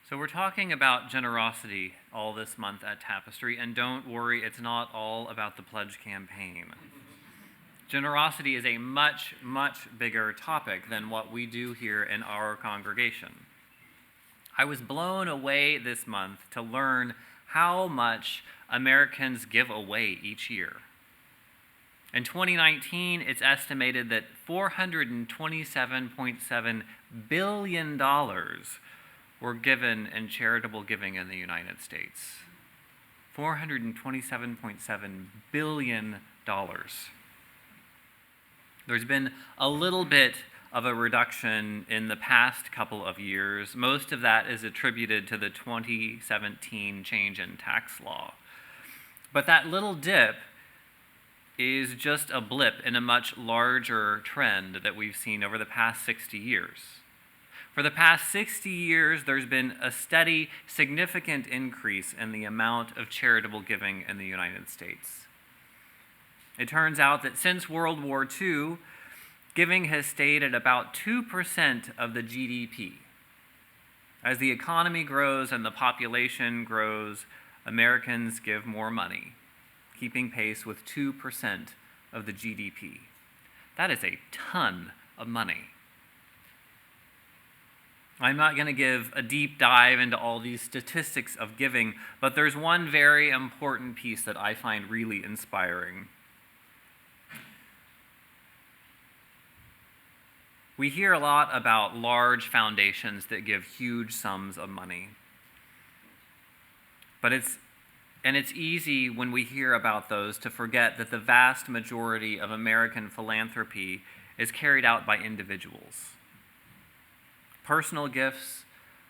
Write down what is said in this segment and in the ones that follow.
So we're talking about generosity all this month at Tapestry, and don't worry, it's not all about the pledge campaign. Generosity is a much, much bigger topic than what we do here in our congregation. I was blown away this month to learn how much Americans give away each year. In 2019, it's estimated that $427.7 billion were given in charitable giving in the United States. $427.7 billion. There's been a little bit of a reduction in the past couple of years. Most of that is attributed to the 2017 change in tax law. But that little dip is just a blip in a much larger trend that we've seen over the past 60 years. For the past 60 years, there's been a steady, significant increase in the amount of charitable giving in the United States. It turns out that since World War II, giving has stayed at about 2% of the GDP. As the economy grows and the population grows, Americans give more money, keeping pace with 2% of the GDP. That is a ton of money. I'm not going to give a deep dive into all these statistics of giving, but there's one very important piece that I find really inspiring. We hear a lot about large foundations that give huge sums of money. But it's easy when we hear about those to forget that the vast majority of American philanthropy is carried out by individuals. Personal gifts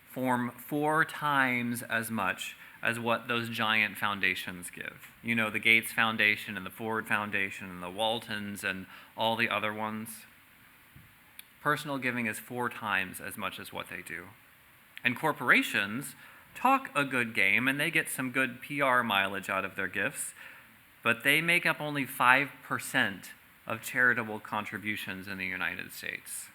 form 4 times as much as what those giant foundations give. You know, the Gates Foundation and the Ford Foundation and the Waltons and all the other ones. Personal giving is 4 times as much as what they do. And corporations talk a good game and they get some good PR mileage out of their gifts, but they make up only 5% of charitable contributions in the United States.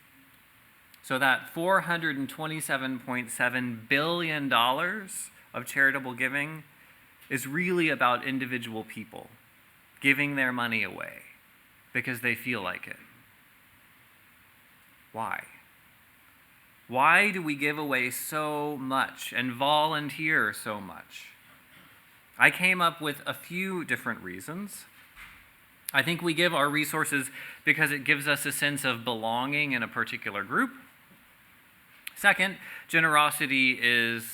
So that $427.7 billion of charitable giving is really about individual people giving their money away because they feel like it. Why? Why do we give away so much and volunteer so much? I came up with a few different reasons. I think we give our resources because it gives us a sense of belonging in a particular group. Second, generosity is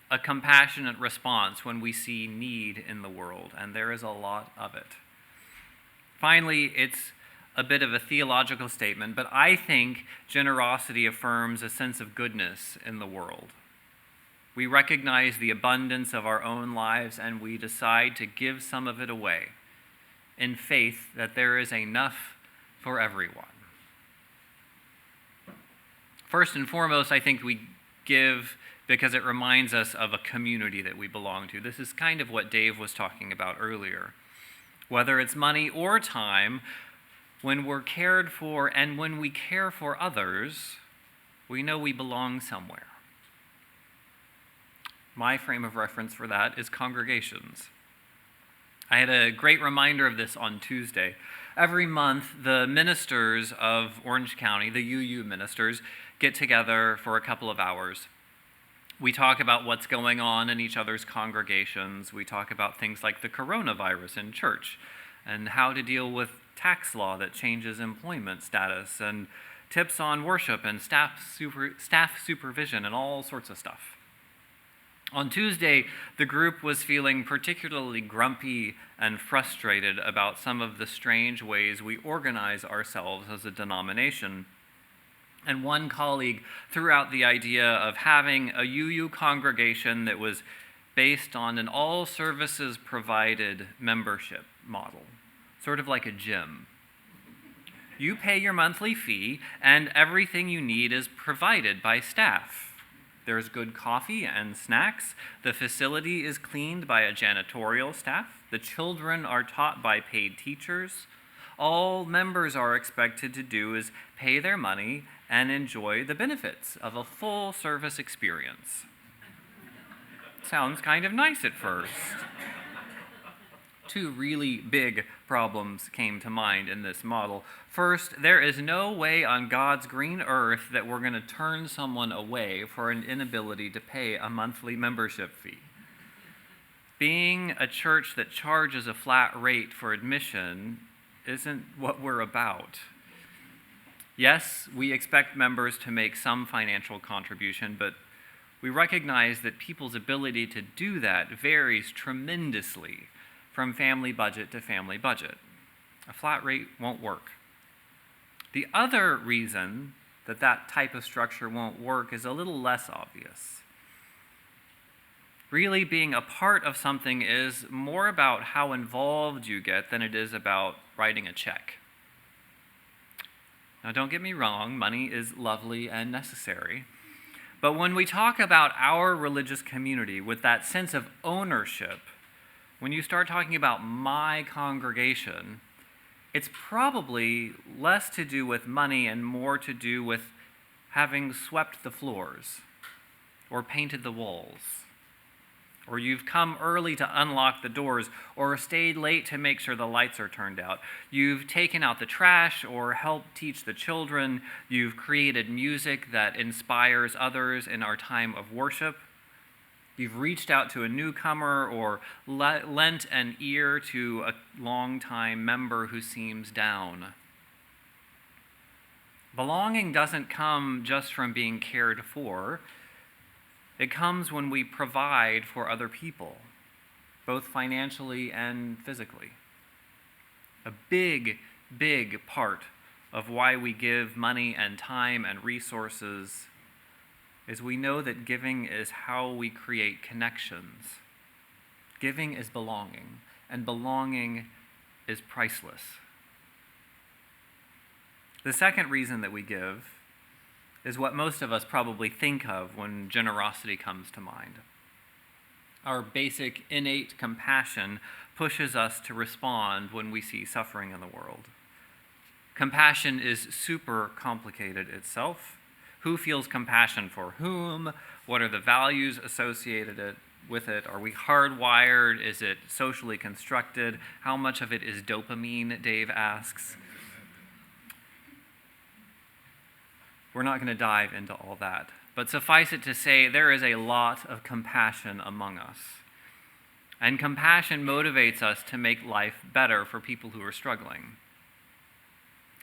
a compassionate response when we see need in the world, and there is a lot of it. Finally, it's a bit of a theological statement, but I think generosity affirms a sense of goodness in the world. We recognize the abundance of our own lives, and we decide to give some of it away in faith that there is enough for everyone. First and foremost, I think we give because it reminds us of a community that we belong to. This is kind of what Dave was talking about earlier. Whether it's money or time, when we're cared for and when we care for others, we know we belong somewhere. My frame of reference for that is congregations. I had a great reminder of this on Tuesday. Every month, the ministers of Orange County, the UU ministers, get together for a couple of hours. We talk about what's going on in each other's congregations. We talk about things like the coronavirus in church and how to deal with tax law that changes employment status and tips on worship and staff supervision and all sorts of stuff. On Tuesday, the group was feeling particularly grumpy and frustrated about some of the strange ways we organize ourselves as a denomination. And one colleague threw out the idea of having a UU congregation that was based on an all services provided membership model, sort of like a gym. You pay your monthly fee and everything you need is provided by staff. There's good coffee and snacks. The facility is cleaned by a janitorial staff. The children are taught by paid teachers. All members are expected to do is pay their money and enjoy the benefits of a full service experience. Sounds kind of nice at first. Two really big problems came to mind in this model. First, there is no way on God's green earth that we're going to turn someone away for an inability to pay a monthly membership fee. Being a church that charges a flat rate for admission isn't what we're about. Yes, we expect members to make some financial contribution, but we recognize that people's ability to do that varies tremendously from family budget to family budget. A flat rate won't work. The other reason that that type of structure won't work is a little less obvious. Really, being a part of something is more about how involved you get than it is about writing a check. Now, don't get me wrong, money is lovely and necessary. But when we talk about our religious community with that sense of ownership, when you start talking about my congregation, it's probably less to do with money and more to do with having swept the floors or painted the walls, or you've come early to unlock the doors or stayed late to make sure the lights are turned out. You've taken out the trash or helped teach the children. You've created music that inspires others in our time of worship. You've reached out to a newcomer or lent an ear to a longtime member who seems down. Belonging doesn't come just from being cared for. It comes when we provide for other people, both financially and physically. A big, big part of why we give money and time and resources is we know that giving is how we create connections. Giving is belonging, and belonging is priceless. The second reason that we give is what most of us probably think of when generosity comes to mind. Our basic innate compassion pushes us to respond when we see suffering in the world. Compassion is super complicated itself. Who feels compassion for whom? What are the values associated with it? Are we hardwired? Is it socially constructed? How much of it is dopamine, Dave asks. We're not going to dive into all that, but suffice it to say, there is a lot of compassion among us. And compassion motivates us to make life better for people who are struggling.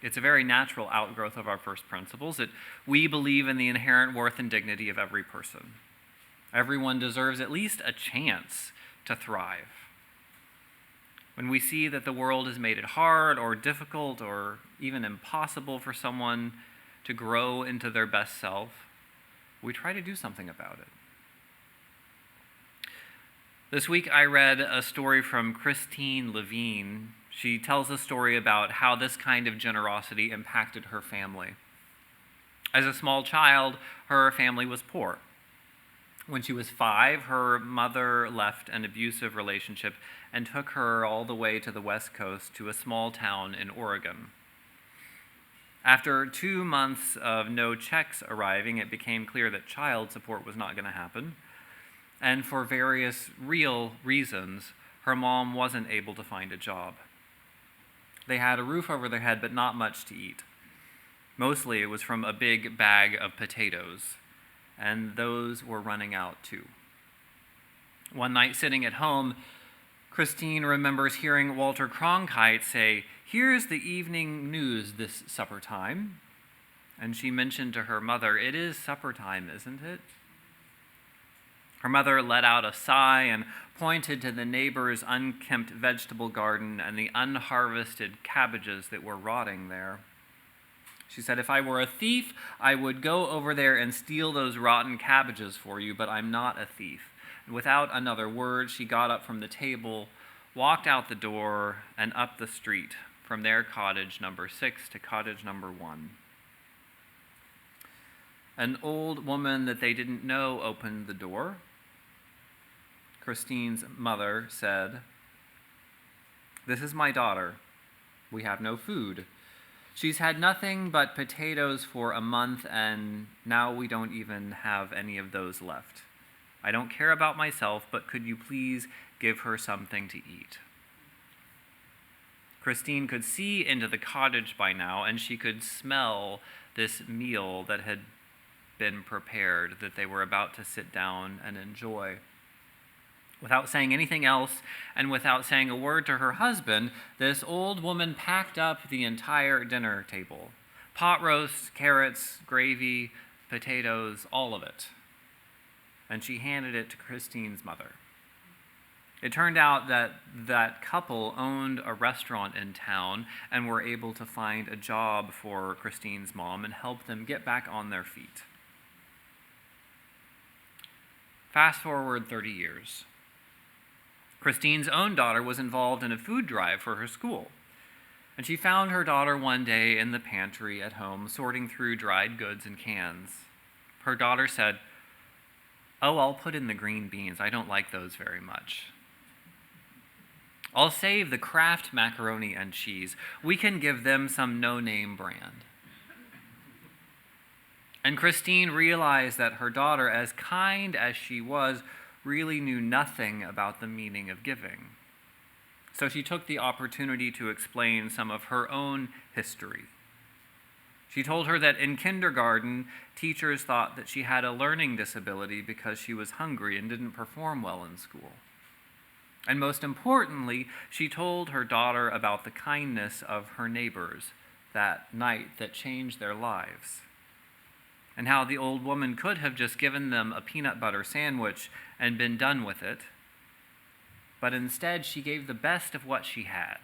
It's a very natural outgrowth of our first principles that we believe in the inherent worth and dignity of every person. Everyone deserves at least a chance to thrive. When we see that the world has made it hard or difficult or even impossible for someone to grow into their best self, we try to do something about it. This week I read a story from Christine Levine. She tells a story about how this kind of generosity impacted her family. As a small child, her family was poor. When she was 5, her mother left an abusive relationship and took her all the way to the West Coast to a small town in Oregon. After 2 months of no checks arriving, it became clear that child support was not going to happen. And for various real reasons, her mom wasn't able to find a job. They had a roof over their head, but not much to eat. Mostly it was from a big bag of potatoes, and those were running out too. One night sitting at home, Christine remembers hearing Walter Cronkite say, "Here's the evening news this supper time." And she mentioned to her mother, "It is supper time, isn't it?" Her mother let out a sigh and pointed to the neighbor's unkempt vegetable garden and the unharvested cabbages that were rotting there. She said, "If I were a thief, I would go over there and steal those rotten cabbages for you, but I'm not a thief." And without another word, she got up from the table, walked out the door, and up the street, from their cottage number 6 to cottage number 1. An old woman that they didn't know opened the door. Christine's mother said, "This is my daughter. We have no food. She's had nothing but potatoes for a month, and now we don't even have any of those left. I don't care about myself, but could you please give her something to eat?" Christine could see into the cottage by now, and she could smell this meal that had been prepared, that they were about to sit down and enjoy. Without saying anything else, and without saying a word to her husband, this old woman packed up the entire dinner table. Pot roast, carrots, gravy, potatoes, all of it. And she handed it to Christine's mother. It turned out that that couple owned a restaurant in town and were able to find a job for Christine's mom and help them get back on their feet. Fast forward 30 years. Christine's own daughter was involved in a food drive for her school. And she found her daughter one day in the pantry at home, sorting through dried goods and cans. Her daughter said, "Oh, I'll put in the green beans. I don't like those very much. I'll save the Kraft macaroni and cheese. We can give them some no-name brand." And Christine realized that her daughter, as kind as she was, really knew nothing about the meaning of giving. So she took the opportunity to explain some of her own history. She told her that in kindergarten, teachers thought that she had a learning disability because she was hungry and didn't perform well in school. And most importantly, she told her daughter about the kindness of her neighbors that night that changed their lives, and how the old woman could have just given them a peanut butter sandwich and been done with it, but instead she gave the best of what she had.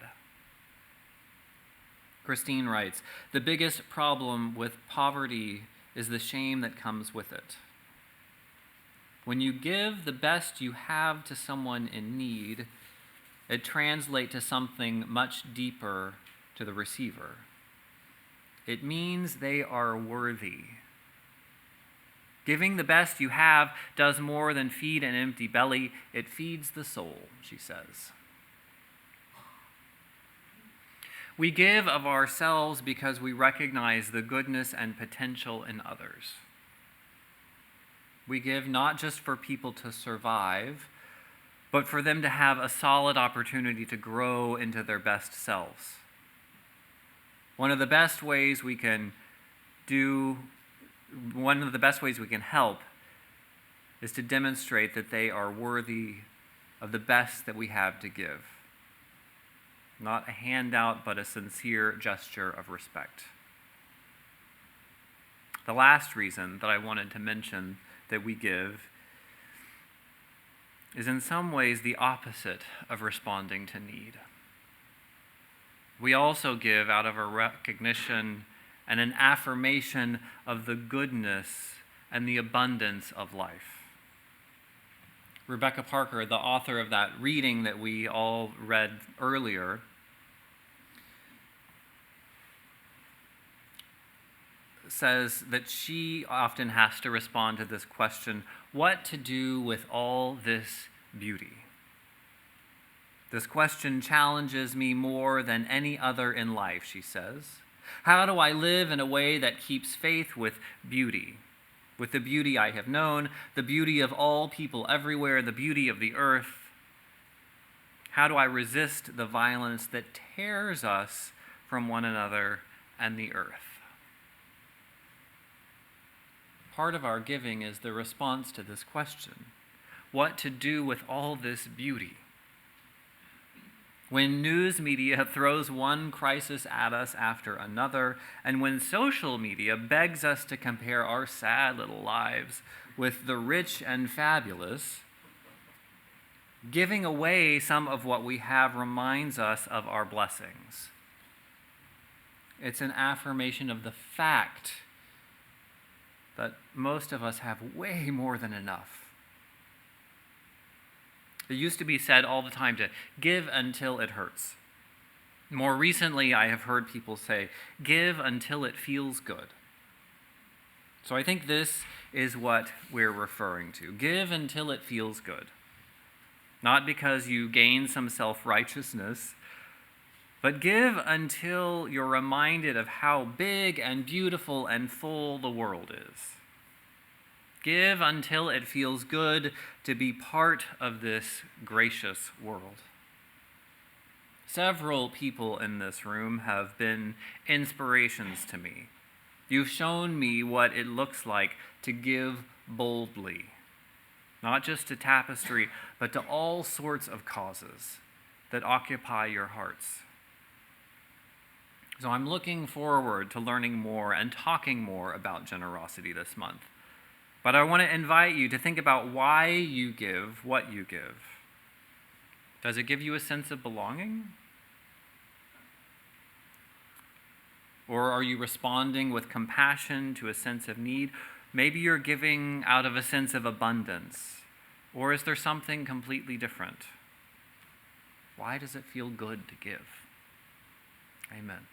Christine writes, "The biggest problem with poverty is the shame that comes with it. When you give the best you have to someone in need, it translates to something much deeper to the receiver. It means they are worthy. Giving the best you have does more than feed an empty belly. It feeds the soul," she says. We give of ourselves because we recognize the goodness and potential in others. We give not just for people to survive, but for them to have a solid opportunity to grow into their best selves. One of the best ways we can help is to demonstrate that they are worthy of the best that we have to give. Not a handout, but a sincere gesture of respect. The last reason that I wanted to mention that we give is in some ways the opposite of responding to need. We also give out of a recognition and an affirmation of the goodness and the abundance of life. Rebecca Parker, the author of that reading that we all read earlier, says that she often has to respond to this question, what to do with all this beauty? This question challenges me more than any other in life, she says. How do I live in a way that keeps faith with beauty? With the beauty I have known, the beauty of all people everywhere, the beauty of the earth. How do I resist the violence that tears us from one another and the earth? Part of our giving is the response to this question. What to do with all this beauty? When news media throws one crisis at us after another, and when social media begs us to compare our sad little lives with the rich and fabulous, giving away some of what we have reminds us of our blessings. It's an affirmation of the fact that most of us have way more than enough. It used to be said all the time to give until it hurts. More recently, I have heard people say, give until it feels good. So I think this is what we're referring to. Give until it feels good. Not because you gain some self-righteousness, but give until you're reminded of how big and beautiful and full the world is. Give until it feels good to be part of this gracious world. Several people in this room have been inspirations to me. You've shown me what it looks like to give boldly, not just to tapestry, but to all sorts of causes that occupy your hearts. So I'm looking forward to learning more and talking more about generosity this month. But I want to invite you to think about why you give what you give. Does it give you a sense of belonging? Or are you responding with compassion to a sense of need? Maybe you're giving out of a sense of abundance. Or is there something completely different? Why does it feel good to give? Amen.